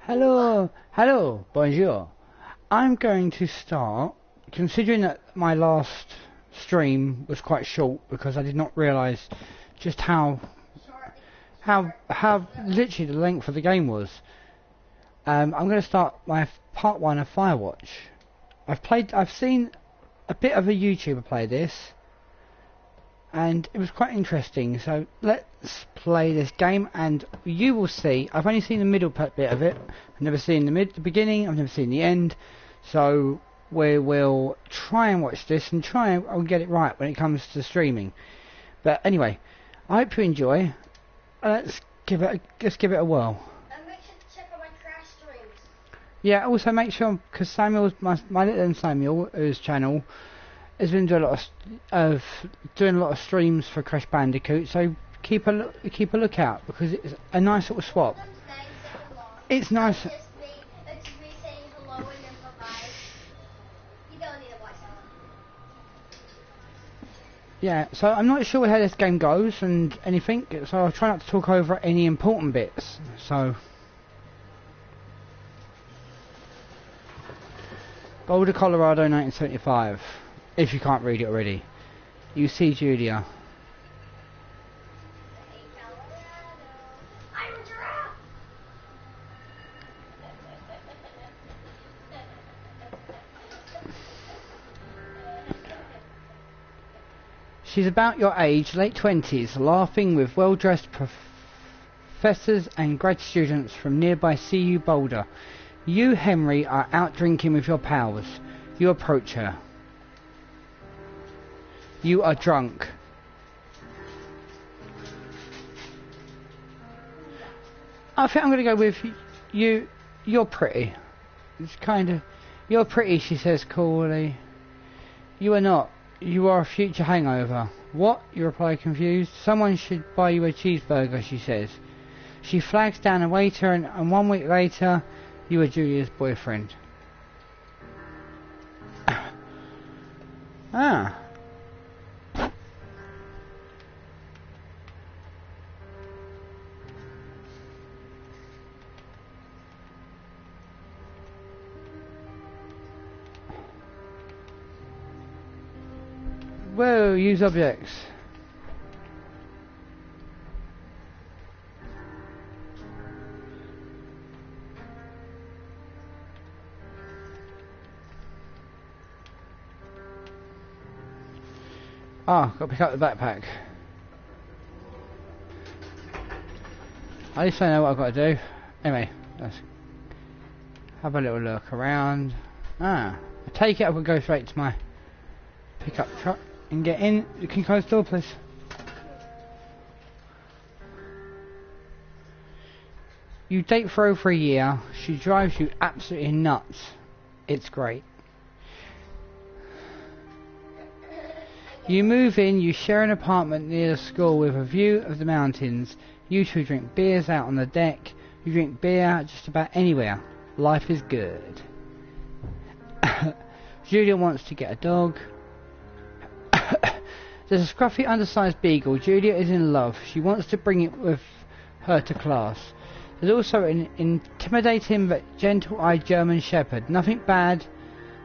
Hello, hello, bonjour. I'm going to start, considering that my last stream was quite short because I did not realise just how literally the length of the game was. I'm going to start my part 1 of Firewatch. I've seen a bit of a YouTuber play this, and it was quite interesting, so let's play this game and you will see. I've only seen the middle bit of it. I've never seen the beginning, I've never seen the end, so we will try and watch this and try and get it right when it comes to streaming. But anyway, I hope you enjoy. Let's give it a whirl. And make sure to check out my crash streams. Yeah, also make sure, because Samuel's my little Samuel, whose channel has been doing a lot of streams for Crash Bandicoot, so keep a lookout because it's a nice little swap. It's nice. It's me saying hello and then bye-bye. You don't need to watch that. Yeah, so I'm not sure how this game goes and anything, so I'll try not to talk over any important bits. So, Boulder, Colorado, 1975. If you can't read it already, you see Julia. I'm a giraffe. She's about your age, late 20s, laughing with well-dressed professors and grad students from nearby CU Boulder. You, Henry, are out drinking with your pals. You approach her. You are drunk. I think I'm going to go with you. You're pretty. It's kind of... You're pretty, she says coolly. You are not. You are a future hangover. What? You reply confused. Someone should buy you a cheeseburger, she says. She flags down a waiter and 1 week later, you are Julia's boyfriend. Ah. Whoa, use objects. Ah, got to pick up the backpack. At least I know what I've got to do. Anyway, let's have a little look around. Ah, I take it I will go straight to my pickup truck and get in. You can close the door, please. You date for over a year. She drives you absolutely nuts. It's great. You move in, you share an apartment near the school with a view of the mountains. You two drink beers out on the deck. You drink beer just about anywhere. Life is good. Julia wants to get a dog. There's a scruffy undersized beagle. Julia is in love. She wants to bring it with her to class. There's also an intimidating but gentle-eyed German shepherd. Nothing bad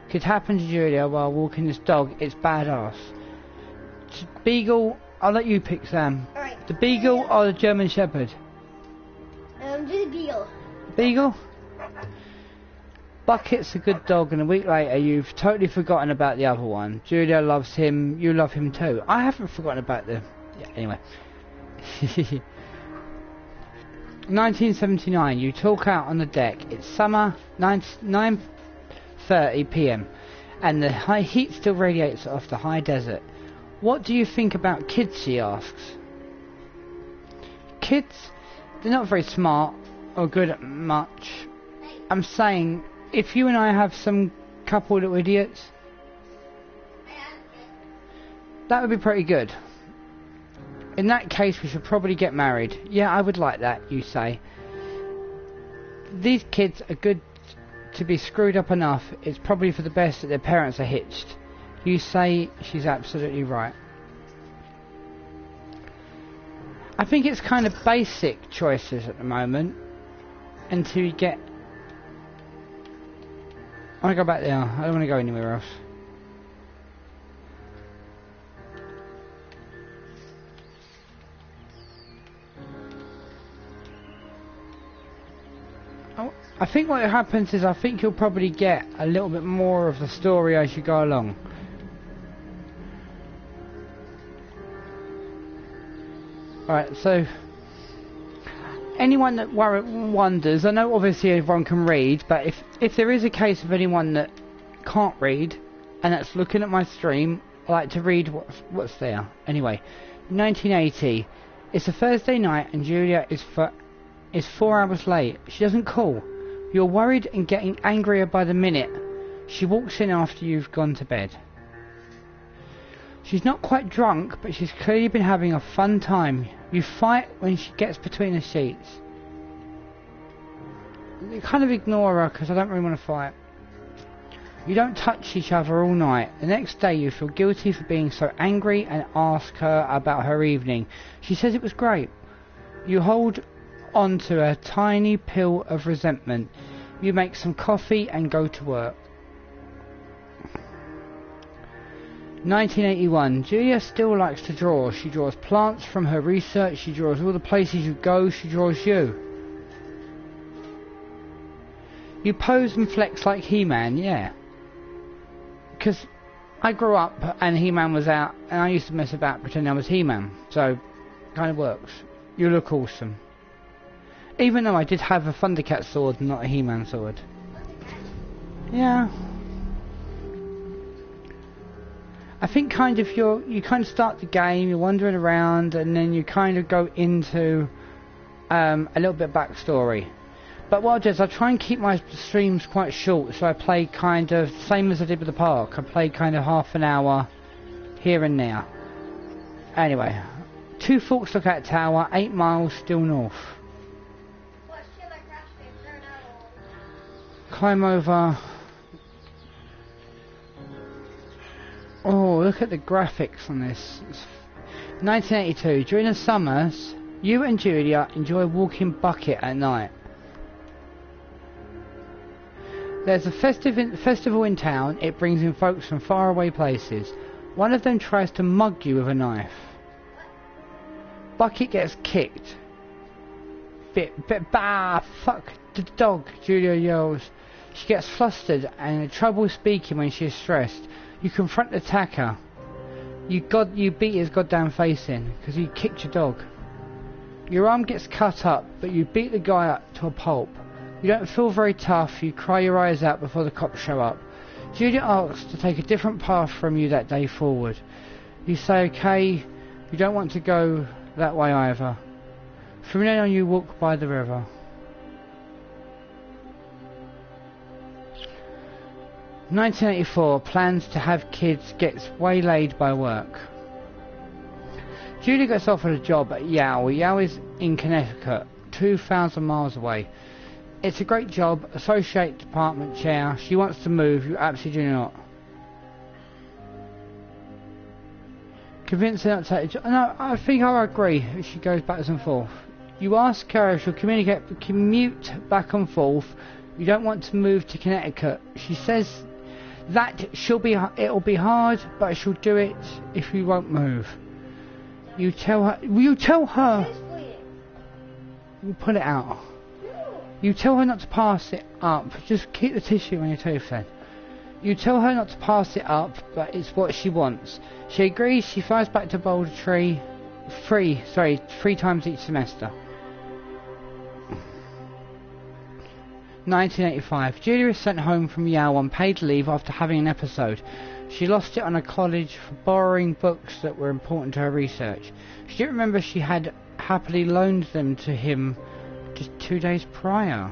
could happen to Julia while walking this dog. It's badass. Beagle, I'll let you pick, Sam. Alright. The beagle or the German shepherd? Do the beagle. Beagle? Bucket's a good dog, and a week later you've totally forgotten about the other one. Julia loves him, you love him too. I haven't forgotten about the... Yeah, anyway. 1979, you talk out on the deck. It's summer, 9:30 p.m. and the high heat still radiates off the high desert. What do you think about kids, she asks. Kids, they're not very smart or good at much. I'm saying, if you and I have some couple little idiots, that would be pretty good. In that case, we should probably get married. Yeah, I would like that, you say. These kids are good to be screwed up enough. It's probably for the best that their parents are hitched. You say she's absolutely right. I think it's kind of basic choices at the moment until you get I want to go back there. I don't want to go anywhere else. I think what happens is I think you'll probably get a little bit more of the story as you go along. Alright, so anyone that wonders, I know obviously everyone can read, but if there is a case of anyone that can't read and that's looking at my stream, I like to read what's there. Anyway, 1980. It's a Thursday night and Julia is 4 hours late. She doesn't call. You're worried and getting angrier by the minute. She walks in after you've gone to bed. She's not quite drunk, but she's clearly been having a fun time. You fight when she gets between the sheets. You kind of ignore her because I don't really want to fight. You don't touch each other all night. The next day you feel guilty for being so angry and ask her about her evening. She says it was great. You hold onto a tiny pill of resentment. You make some coffee and go to work. 1981. Julia still likes to draw. She draws plants from her research. She draws all the places you go. She draws you. You pose and flex like He-Man, yeah. Because I grew up and He-Man was out and I used to mess about pretending I was He-Man. So, kind of works. You look awesome. Even though I did have a Thundercat sword and not a He-Man sword. Yeah. I think kind of you kind of start the game, you're wandering around, and then you kind of go into a little bit of backstory. But what I'll do is I'll try and keep my streams quite short, so I play kind of the same as I did with the park. I play kind of half an hour here and there. Anyway, 2 Forks Lookout Tower, 8 miles still north. Climb over. Oh, look at the graphics on this. It's 1982. During the summers, you and Julia enjoy walking bucket at night. There's a festival in town. It brings in folks from faraway places. One of them tries to mug you with a knife. Bucket gets kicked. Bah, fuck the dog, Julia yells. She gets flustered and had trouble speaking when she is stressed. You confront the attacker. You beat his goddamn face in because he kicked your dog. Your arm gets cut up, but you beat the guy up to a pulp. You don't feel very tough. You cry your eyes out before the cops show up. Julia asks to take a different path from you that day forward. You say okay. You don't want to go that way either. From then on you walk by the river. 1984. Plans to have kids gets waylaid by work. Julie gets offered a job at Yale. Yale is in Connecticut, 2,000 miles away. It's a great job, associate department chair. She wants to move, you absolutely do not. Convince her not to take a job. No, I think I agree if she goes backwards and forth. You ask her if she'll commute back and forth. You don't want to move to Connecticut. She says that it'll be hard, but she'll do it if you won't move. You tell her. You pull it out. You tell her not to pass it up. Just keep the tissue on your tooth then. You tell her not to pass it up, but it's what she wants. She agrees. She flies back to Boulder Tree. 3 times each semester. 1985. Julia is sent home from Yale on paid leave after having an episode. She lost it on a college for borrowing books that were important to her research. She didn't remember she had happily loaned them to him just 2 days prior.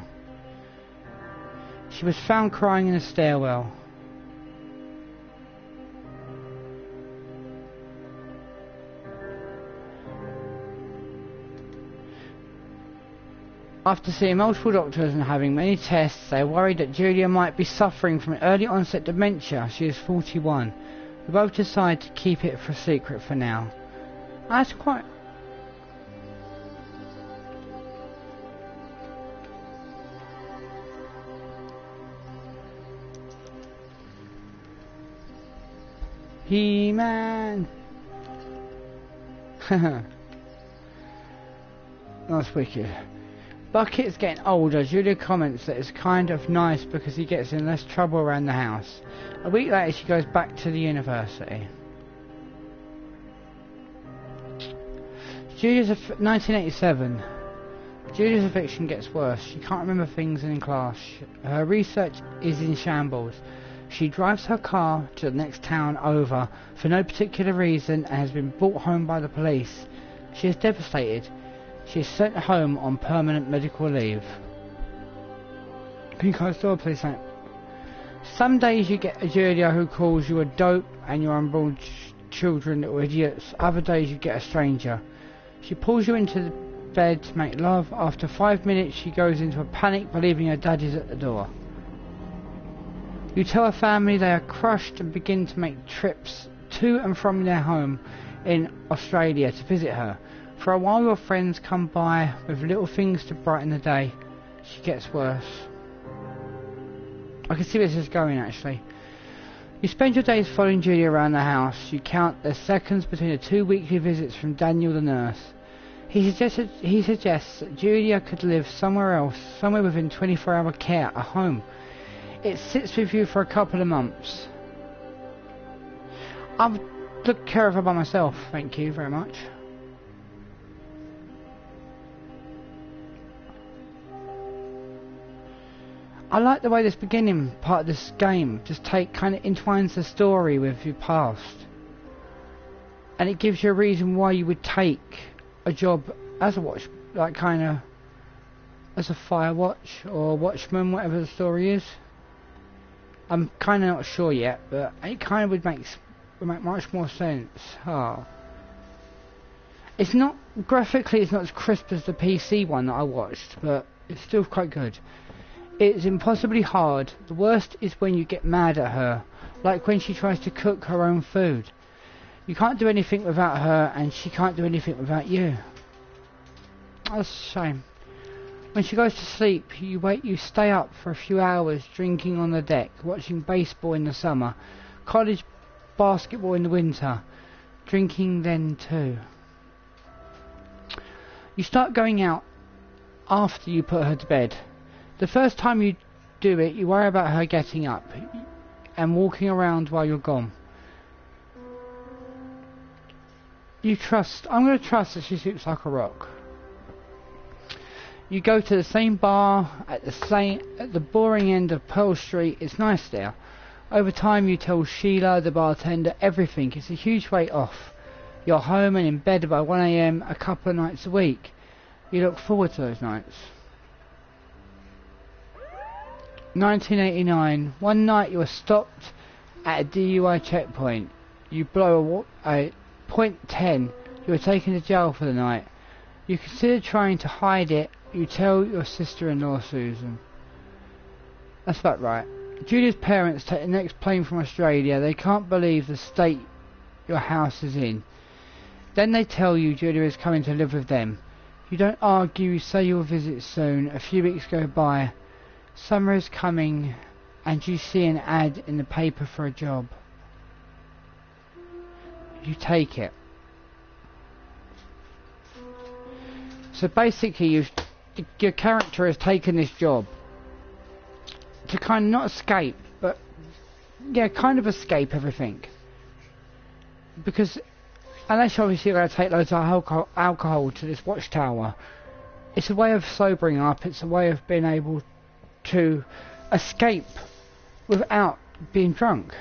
She was found crying in a stairwell. After seeing multiple doctors and having many tests, they are worried that Julia might be suffering from early onset dementia. She is 41. We both decide to keep it for a secret for now. That's quite... He-Man. That's wicked. Bucket's getting older. Julia comments that it's kind of nice because he gets in less trouble around the house. A week later she goes back to the university. Julia's 1987. Julia's eviction gets worse. She can't remember things in class. Her research is in shambles. She drives her car to the next town over for no particular reason and has been brought home by the police. She is devastated. She is sent home on permanent medical leave. Can you close the door, please? Thank. Some days you get a Julia who calls you a dope and your unborn children are idiots. Other days you get a stranger. She pulls you into the bed to make love. After 5 minutes she goes into a panic believing her dad is at the door. You tell her family they are crushed and begin to make trips to and from their home in Australia to visit her. For a while your friends come by with little things to brighten the day. She gets worse. I can see where this is going actually. You spend your days following Julia around the house. You count the seconds between the 2 weekly visits from Daniel the nurse. He suggests that Julia could live somewhere else, somewhere within 24-hour care at home. It sits with you for a couple of months. I'll took care of her by myself, thank you very much. I like the way this beginning part of this game just kind of entwines the story with your past. And it gives you a reason why you would take a job as a watch, like kind of as a Firewatch or Watchman, whatever the story is. I'm kind of not sure yet, but it kind of would make much more sense. Oh. It's not, graphically it's not as crisp as the PC one that I watched, but it's still quite good. It's impossibly hard. The worst is when you get mad at her, like when she tries to cook her own food. You can't do anything without her, and she can't do anything without you. That's a shame. When she goes to sleep, you stay up for a few hours drinking on the deck, watching baseball in the summer, college basketball in the winter, drinking then too. You start going out after you put her to bed. The first time you do it, you worry about her getting up and walking around while you're gone. I'm going to trust that she sleeps like a rock. You go to the same bar at the boring end of Pearl Street. It's nice there. Over time you tell Sheila, the bartender, everything. It's a huge weight off. You're home and in bed by 1 AM a couple of nights a week. You look forward to those nights. 1989. One night you are stopped at a DUI checkpoint. You blow a .10. You are taken to jail for the night. You consider trying to hide it. You tell your sister-in-law Susan. That's about right. Julia's parents take the next plane from Australia. They can't believe the state your house is in. Then they tell you Julia is coming to live with them. You don't argue. You say you'll visit soon. A few weeks go by. Summer is coming and you see an ad in the paper for a job. You take it. So basically your character has taken this job to kind of not escape, but yeah, kind of escape everything. Because unless you're obviously going to take loads of alcohol to this watchtower, it's a way of sobering up, it's a way of being able to escape without being drunk.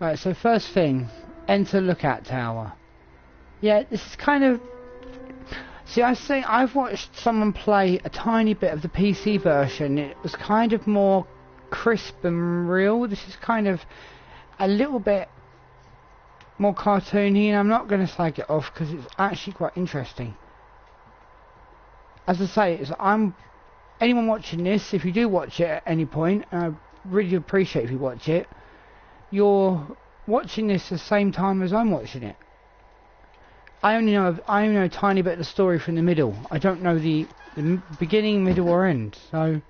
Right, so first thing, enter lookout tower. Yeah, this is kind of... See, I've watched someone play a tiny bit of the PC version. It was kind of more crisp and real. This is kind of a little bit more cartoony, and I'm not going to slag it off because it's actually quite interesting. As I say, anyone watching this, if you do watch it at any point, and I really appreciate if you watch it, you're watching this the same time as I'm watching it. I only know a tiny bit of the story from the middle. I don't know the beginning, middle or end. So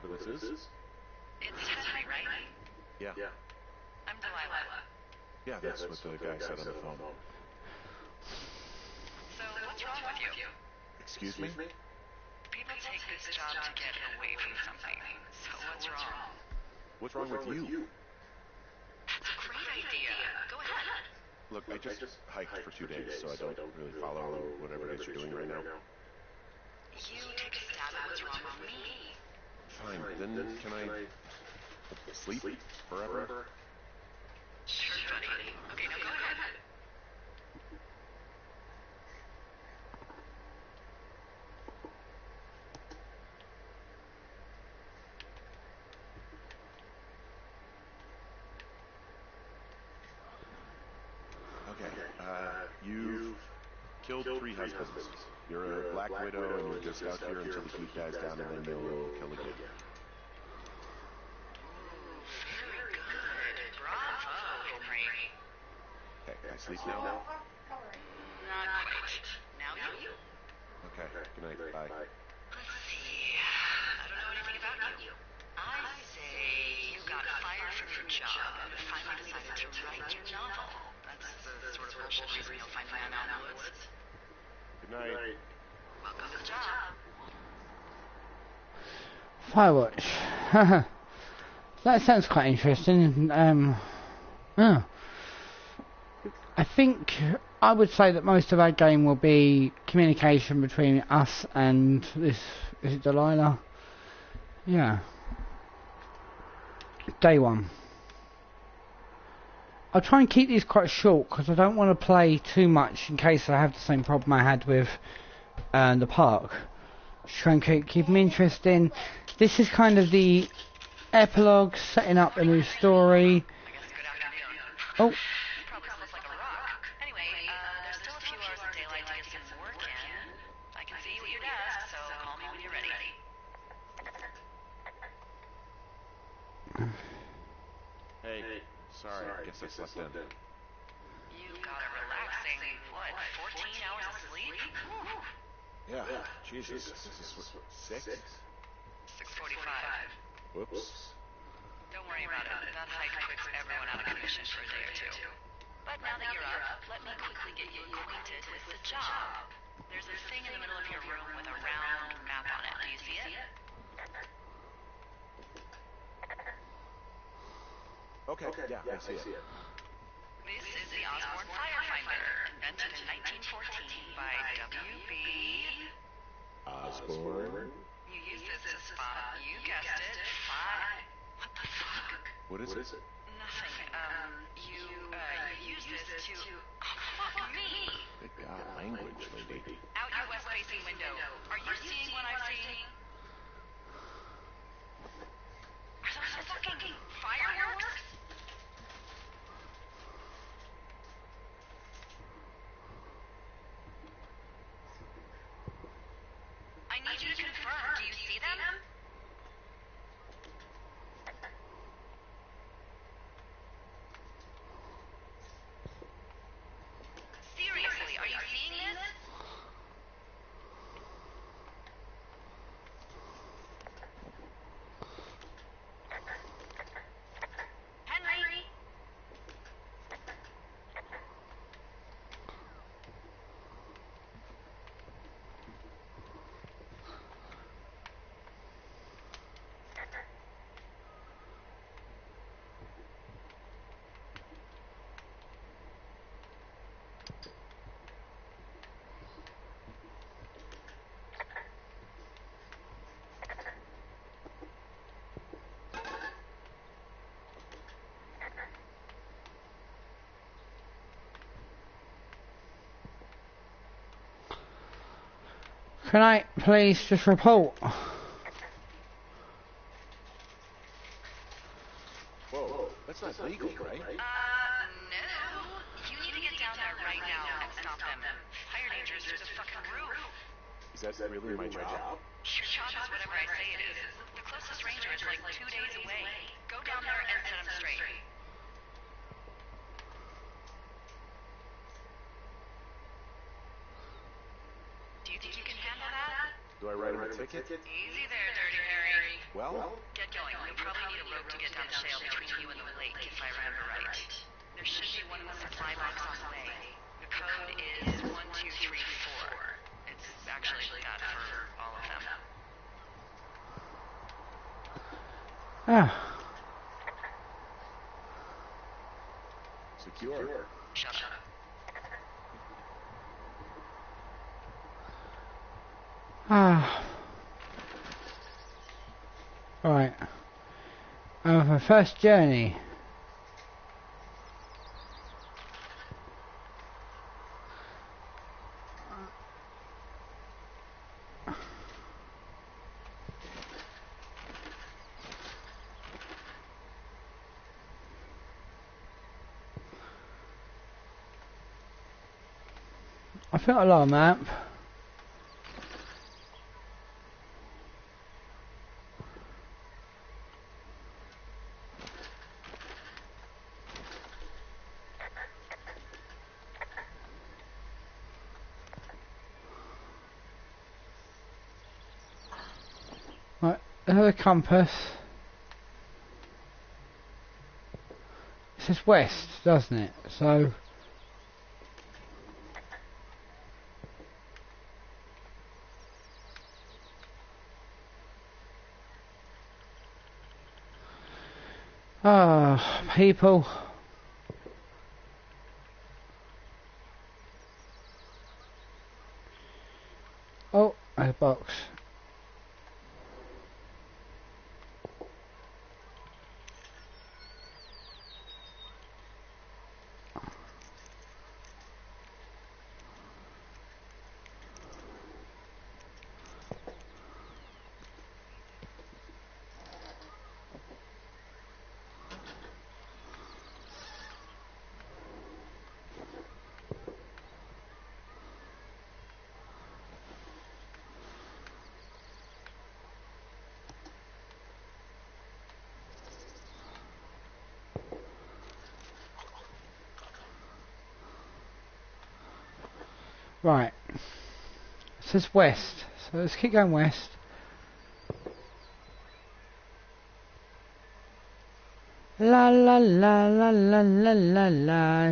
whoever this is. It's Henry, right? Yeah. I'm Delilah. Yeah, that's what the guy said on the phone. So, what's wrong with you? Excuse me? People take this job to get away from something. So, what's wrong? What's wrong with you? That's a great idea. Go ahead. Look, I just hiked for 2 days, so I don't really follow whatever it is you're doing right now. You take a stab at what's wrong with me. Fine, then can I sleep forever? Sure, buddy. Okay, now go ahead. Okay, you've killed 3 husbands. You're a black widow, and you're just out here until the heat dies down, and then you'll kill again. Very good. Bravo, Henry. Okay, can I sleep now? Not quite. Now you. Okay, good night, bye. Let's see. I don't know anything about you. I say you got fired from your job and finally decided to write your novel. That's the sort of bullshit reason you'll find me out in the woods. Good night. Welcome to the job. Firewatch. That sounds quite interesting. I think I would say that most of our game will be communication between us and this. Is it Delilah? Yeah. Day 1. I'll try and keep these quite short because I don't want to play too much in case I have the same problem I had with the park. Just try and keep them interesting. This is kind of the epilogue, setting up a new story. Oh. Probably smells like a rock. Anyway, there's still a few hours of daylight to get some work in. I can see you at your desk, so call me when you're ready. Hey, sorry, I guess I slept in. You got a relaxing, 14 hours of sleep? Whew. Yeah, Jesus, this is what, 6? 6:45. Whoops. Don't worry about it. That hike puts everyone out of commission for a day or two. But now that you're up, let me quickly get you acquainted with the job. There's a thing in the middle of your room with a round map on it. Do you see it? Okay, yeah, I see it. This is the Osborne Firefinder, invented in 1914 by W.B. Osborne? You use this to spot, you guessed it, What the fuck? What is it? Nothing. You use this to... Oh, fuck me! Good God, language, lady. Out your west-facing window. Are you seeing what I'm seeing? Are those fucking fireworks? I need you to confirm. Do you see them? Seriously, are you seeing this? Henry? Can I please just report? Whoa, that's not legal, right? No. You need to get down there right now and stop them. Fire danger is through the fucking roof. Is that really my job? Your job is whatever I say it is. The closest ranger is like 2 days away. Go down there and set them straight. Do you think you can handle that? Do I write him a ticket? Easy there, Dirty Harry. Well, Get going. You'll probably need a rope to get down the shale between you and the lake, if I remember right. There should be one in the supply box on the way. The code is 1234. It's actually that for all of them. Ah. secure. Shut up. Ah. Right. My first journey. I think I like a map. Right, another compass. It says west, doesn't it? So people. Oh, a box. Right. It says west. So let's keep going west. La la la la la la la la.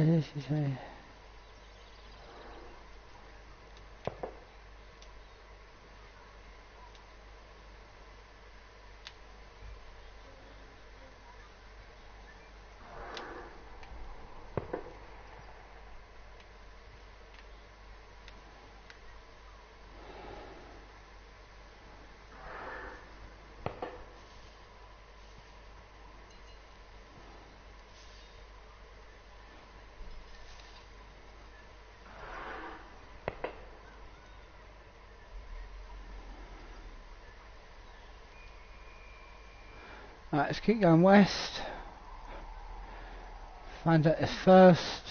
Right, let's keep going west. Find out this first.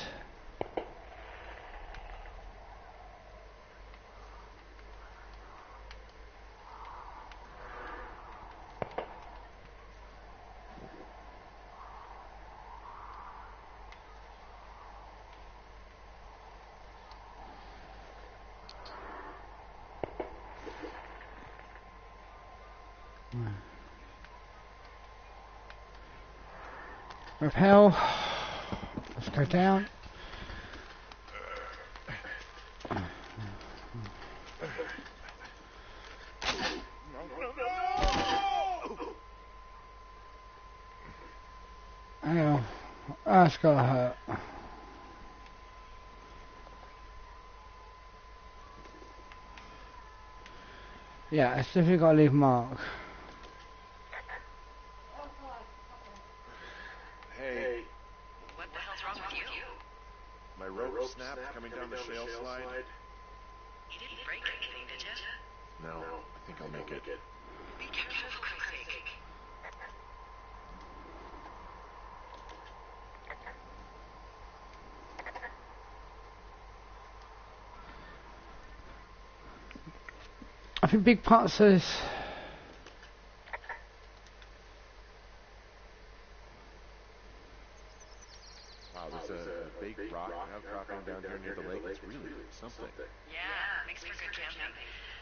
Repel. Let's go down. Ow. That's gotta hurt. Yeah, it's definitely gotta leave a mark. Hey, What the hell's wrong with you? my rope snapped coming down the shale slide. You didn't break anything, did you? No, I think I'll make it. Be careful, for Christ's sake. I think big parts of this. Wow, there's a big rock outcropping down here near the lake. It's really something. Yeah, makes for good camping.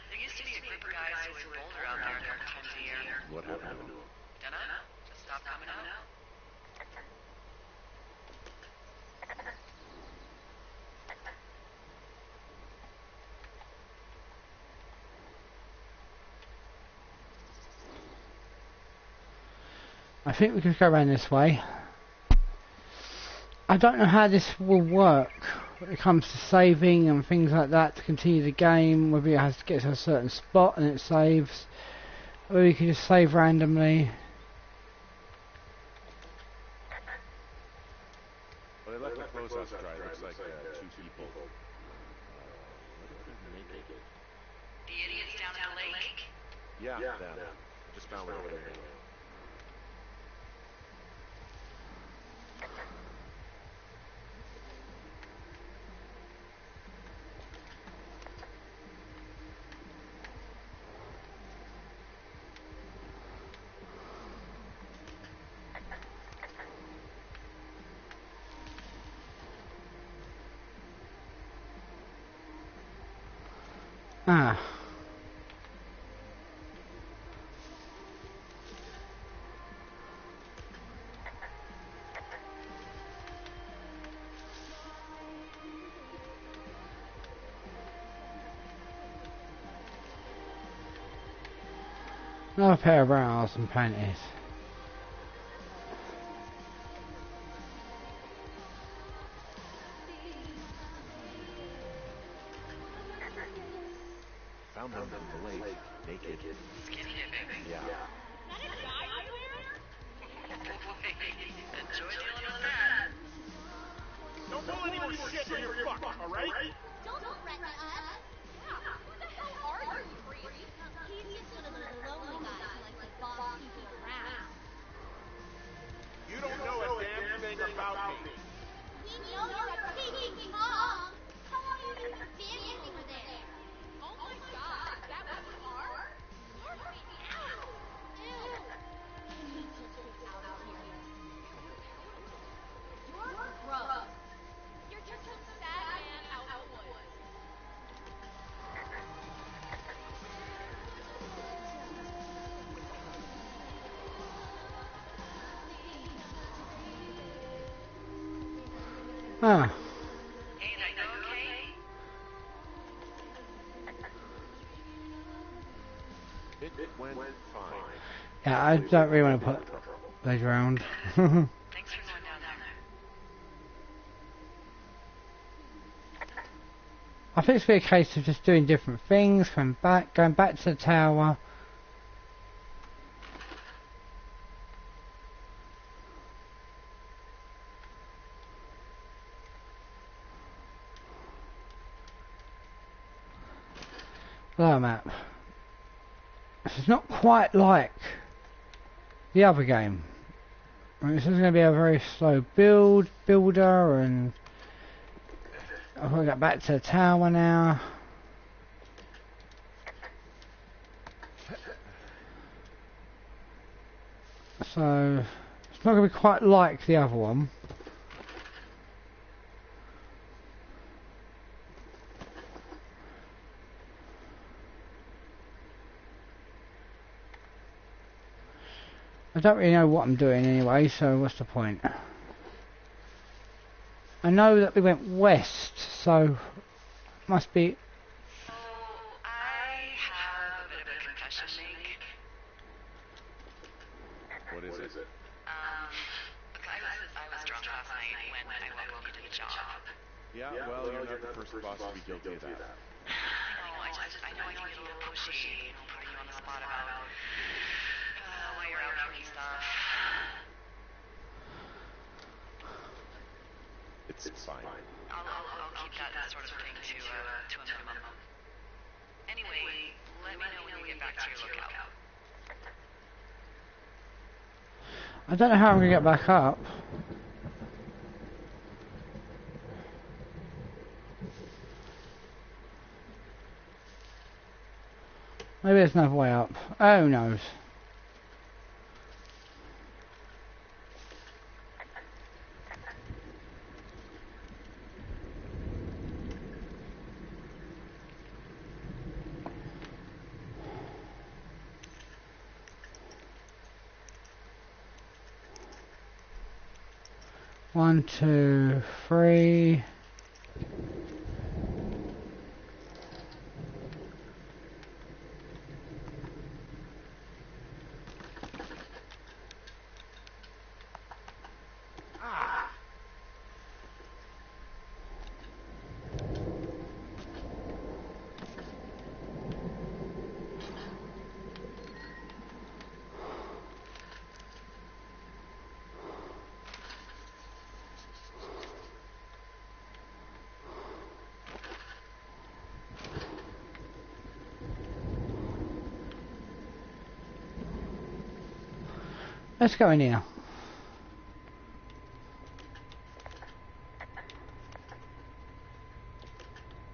There used to be a group of guys who would boulder out there a couple times a year. What happened to him? Dunno. Just stopped coming out. I think we could go around this way. I don't know how this will work when it comes to saving and things like that to continue the game, whether it has to get to a certain spot and it saves, or you can just save randomly. Well, they left the clothes house dry. It looks like 2 people. Naked. The idiots down at the lake? Yeah, them. I just found where they were. Ah. Another pair of bras and panties. Found them in the lake, naked. Skinny dipping? Yeah. Enjoy dealing with that. Don't pull any more shit when you're fucked, alright? Don't threaten us. Yeah, who the hell are you, crazy? He's just one of those lonely guys who likes to boss people around. You don't know a damn thing about me. We know you're a peeking Tom. How long have you been standing over there? Oh my god, is that what you are? You're freaking out. Ew. You just get out of here. You're gross. You're just some sad man out in the woods. Ah. Hey, did I go okay? It went fine. Yeah, I don't really want to put those around. Thanks for going down there. I think it's be a case of just doing different things, going back to the tower. Lower map. It's not quite like the other game. I mean, this is going to be a very slow builder, and I've got to get back to the tower now. So it's not going to be quite like the other one. I don't really know what I'm doing anyway, so what's the point? I know that we went west, so must be. So, I have a bit of a confession to make. What is it? Look, I was drunk last night when I woke you to the job. Yeah, well, you're not the first boss to be guilty of that. I know I can get a little pushy, putting you on the spot about why you're out doing stuff. It's fine. I'll keep that sort of thing to a minimum. Anyway, let me know when you get back to your lookout. I don't know how I'm going to get back up. Maybe there's another way up. Oh, who knows? 1, 2, 3. Let's go in here.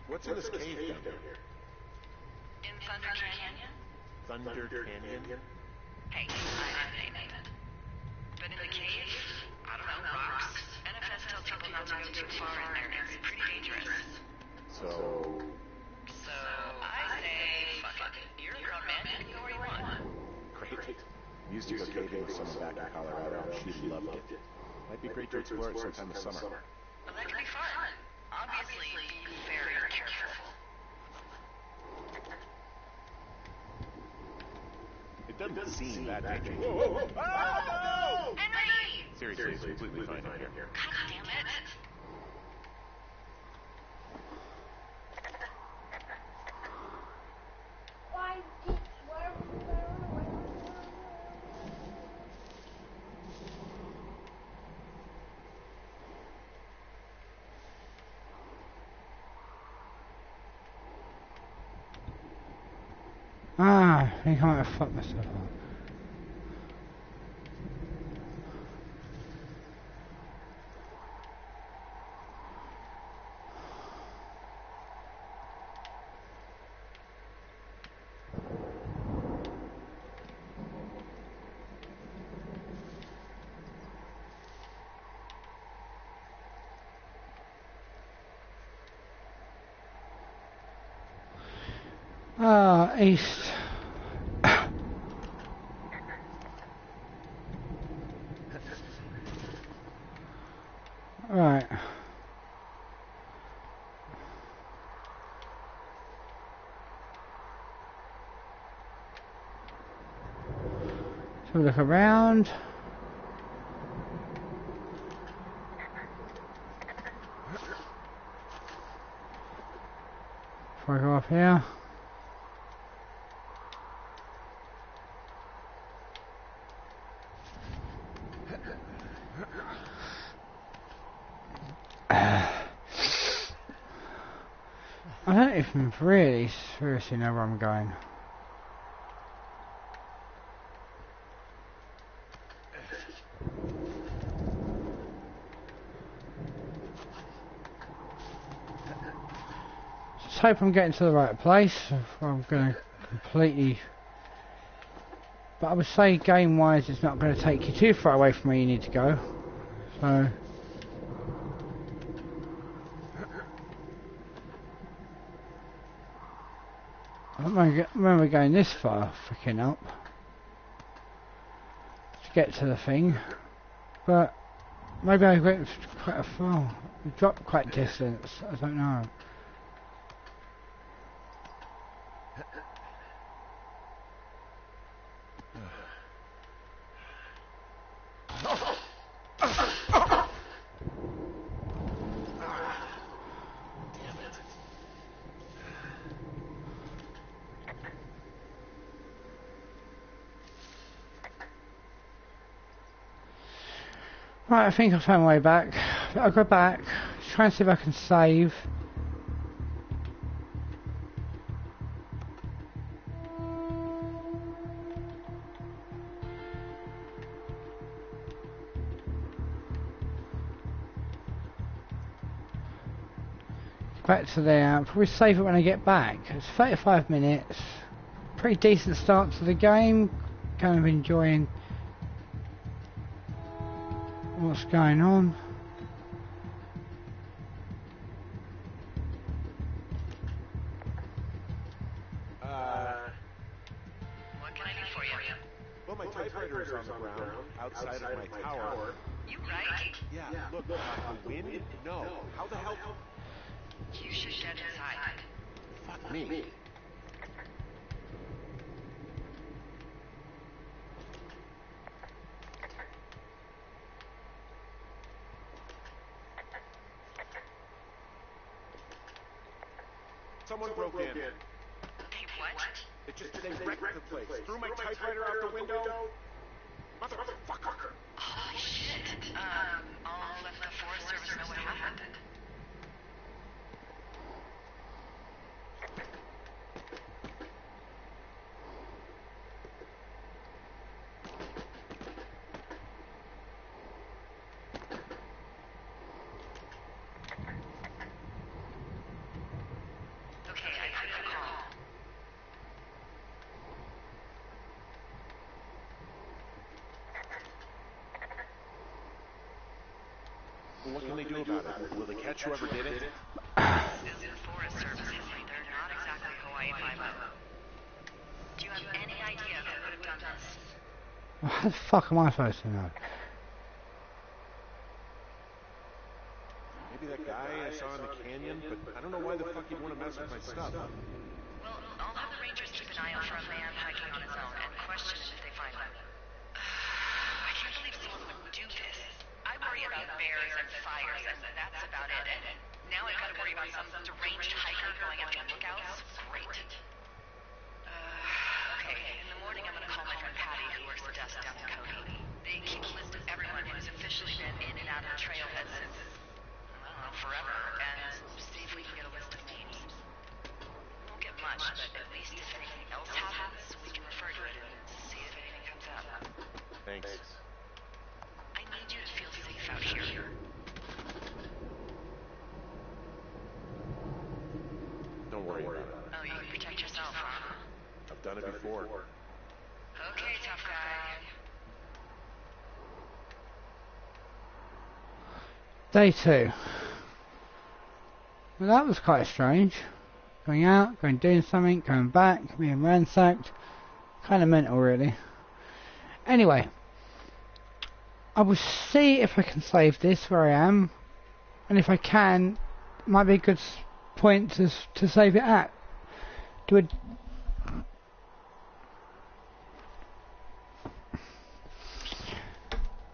What's in this cave down there? In Thunder Canyon? Thunder Canyon? Hey, I didn't name it. But in the cave, I don't know, rocks. NFS tells people not to go too far in there. It's pretty dangerous. So I say, fuck it. You're a grown man. You can go where you want. great. Used to go caving with someone back in Colorado, and she loved it. Might be great to explore it sometime this summer. Well, that could be fun. Obviously, be very careful. It doesn't seem that dangerous. Whoa! Oh, no! Henry! Seriously, it's completely fine in here. God damn it. Why did I think I might have fucked myself up. East. Right. So look around. Before I go up here. I don't even really seriously know where I'm going. Just hope I'm getting to the right place. Or I'm going to completely... But I would say game-wise it's not going to take you too far away from where you need to go. So... I don't remember going this far freaking up to get to the thing, but maybe I went quite a far, dropped quite distance, I don't know. Right, I think I found my way back. I'll go back, try and see if I can save. Back to there, I'll probably save it when I get back. It's 35 minutes, pretty decent start to the game, kind of enjoying what's going on. What can I do for you? Well, my typewriter is on the ground outside of my tower. You right? Yeah, look, the wind? No. How the hell? You should get inside. Fuck me. Someone broke in. Hey, what? They wrecked the place. Threw my typewriter out the window. Motherfucker. Holy shit. I'll let the Forest Service know what happened. Okay, I heard the call. What can they do about it? Will they catch whoever did it? This is the Forest Service, Henry. They're not exactly Hawaii Five-O. Do you have any idea who would have done this? How the fuck am I supposed to know? Maybe that guy I saw in the canyon, but I don't know why the fuck he'd want to mess with my stuff. Well, I'll have the Rangers keep an eye out for a man hiking on his own and question him if they find him. I can't believe someone would do this. I worry about bears and fires, and that's about it. And now I've got to worry about some deranged hiker going after lookouts. Great. Okay, in the morning I'm going to call my friend Patty, who works the desk down in Cody. They keep a list of everyone who's officially been in and out of the trailhead since, I don't know, forever, and see if we can get a list of names. We won't get much, but at least if anything else happens, we can refer to it and see if anything comes up. Thanks. I need you to feel safe out here. Don't worry about it. Oh, you can protect yourself, huh? I've done it before. Okay, tough guy. Day 2. Well, that was quite strange. Going out, going doing something, going back, being ransacked. Kind of mental, really. Anyway, I will see if I can save this where I am, and if I can, it might be a good point to save it at. Do a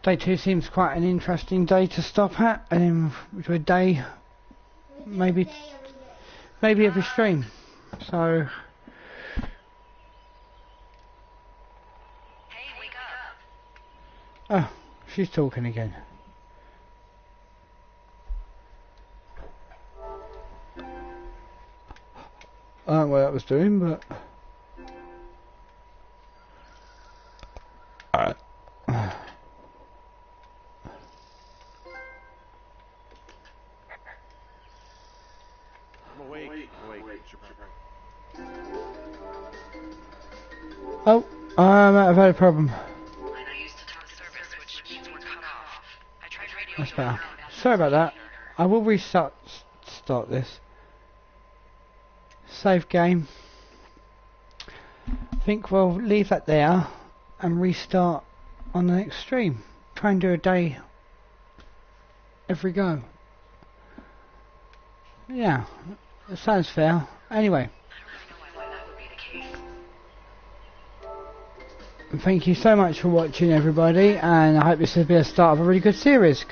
Day 2 seems quite an interesting day to stop at, and then do a day, maybe every stream. So, Hey, wake up. oh, she's talking again. I don't know what that was doing, but I'm awake. oh, I might have had a problem. I used to talk service, which means we're cut off. I tried radio. That's better. Sorry about that. I will start this. Save game. I think we'll leave that there and restart on the next stream. Try and do a day every go. Yeah, it sounds fair. Anyway, thank you so much for watching, everybody, and I hope this will be a start of a really good series.